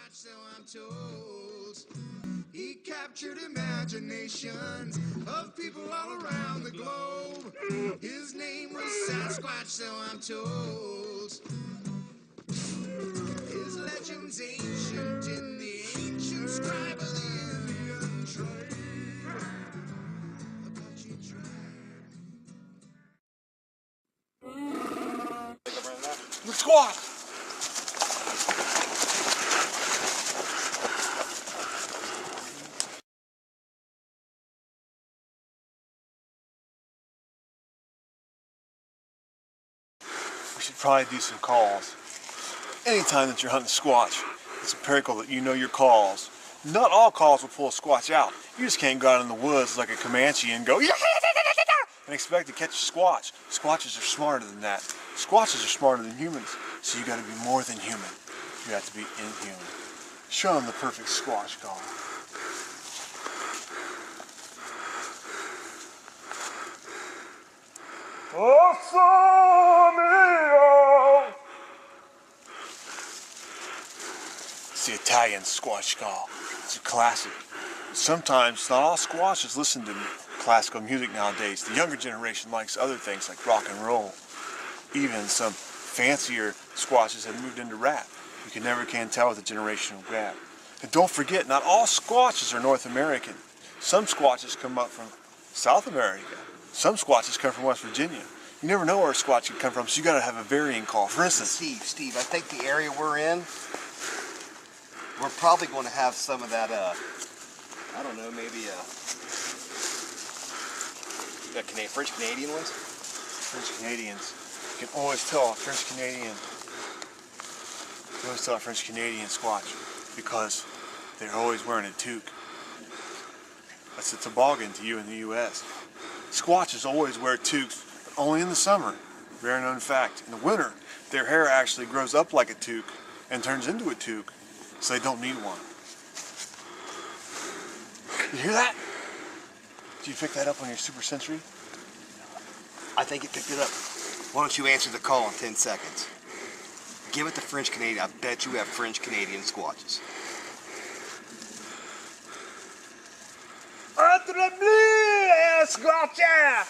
Sasquatch, so I'm told. He captured imaginations of people all around the globe. His name was Sasquatch, so I'm told. His legend's ancient in the ancient scribe of the Indian tribe. Apache tribe. The squat! We should probably do some calls. Anytime that you're hunting squatch, it's imperative that you know your calls. Not all calls will pull a squatch out. You just can't go out in the woods like a Comanche and go and expect to catch a squatch. Squatches are smarter than that. Squatches are smarter than humans, so you got to be more than human. You have to be inhuman. Show them the perfect squatch call. It's the Italian squatch call. It's a classic. Sometimes not all squatches listen to classical music nowadays. The younger generation likes other things like rock and roll. Even some fancier squatches have moved into rap. You never can tell with a generational gap. And don't forget, not all squatches are North American. Some squatches come up from South America. Some squatches come from West Virginia. You never know where a squatch could come from, so you got to have a varying call. For instance, Steve, I think the area we're in, we're probably going to have some of that, I don't know, maybe French Canadian ones? French Canadians. You can always tell a French Canadian. You can always tell a French Canadian squatch because they're always wearing a toque. That's a toboggan to you in the U.S. Squatches always wear toques, but only in the summer. Very known fact. In the winter, their hair actually grows up like a toque and turns into a toque, so they don't need one. You hear that? Did you pick that up on your super sensory? I think it picked it up. Why don't you answer the call in 10 seconds? Give it to French Canadian. I bet you have French Canadian squatches. Entre bleu, squatcher!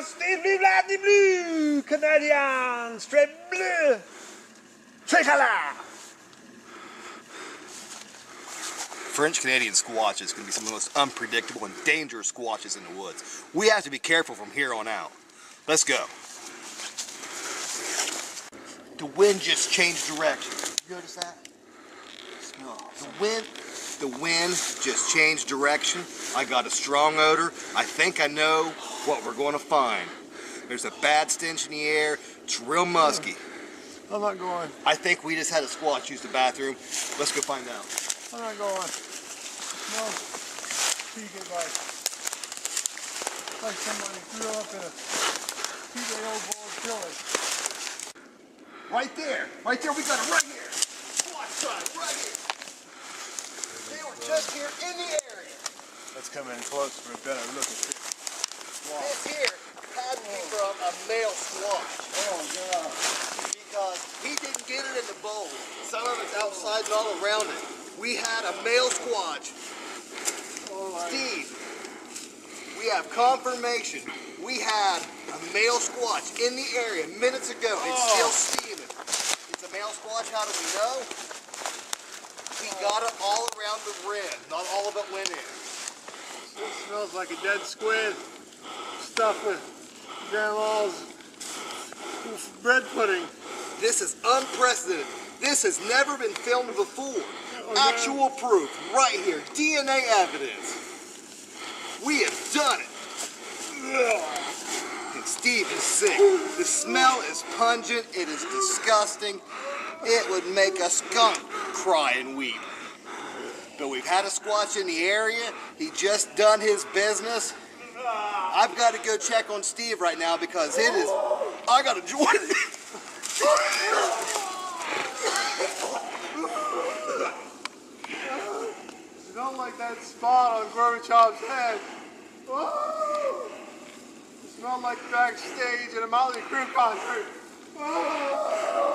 Steve bleu, Canadian, straight bleu, tricolour! French Canadian squatches can be some of the most unpredictable and dangerous squatches in the woods. We have to be careful from here on out. Let's go. The wind just changed direction. You notice that? The wind just changed direction. I got a strong odor. I think I know what we're going to find. There's a bad stench in the air. It's real musky. I'm not going. I think we just had a squatch use the bathroom. Let's go find out. I'm not going. No. PK bite. Like somebody threw up in a PK old bowl of chili. Right there, we got it right here. Squatch side, right here. They were just here in the area. Let's come in close for a better look at this. This here had to be from a male squatch. Oh, God. Because he didn't get it in the bowl. Some of it's outside and all around it. We had a male squatch. Steve, we have confirmation. We had a male squatch in the area minutes ago. It's still steaming. It's a male squatch. How do we know? We got it all around the rim. Not all of it went in. It smells like a dead squid stuffed with grandma's bread pudding. This is unprecedented. This has never been filmed before. Actual proof right here. DNA evidence. We have done it. And Steve is sick. The smell is pungent. It is disgusting. It would make a skunk cry and weep. But we've had a squatch in the area. He just done his business. I've got to go check on Steve right now because it is... I got to join it. You don't like that spot on Gorbachev's head. Whoa! It smelled like backstage at a Motley Crue concert. Whoa!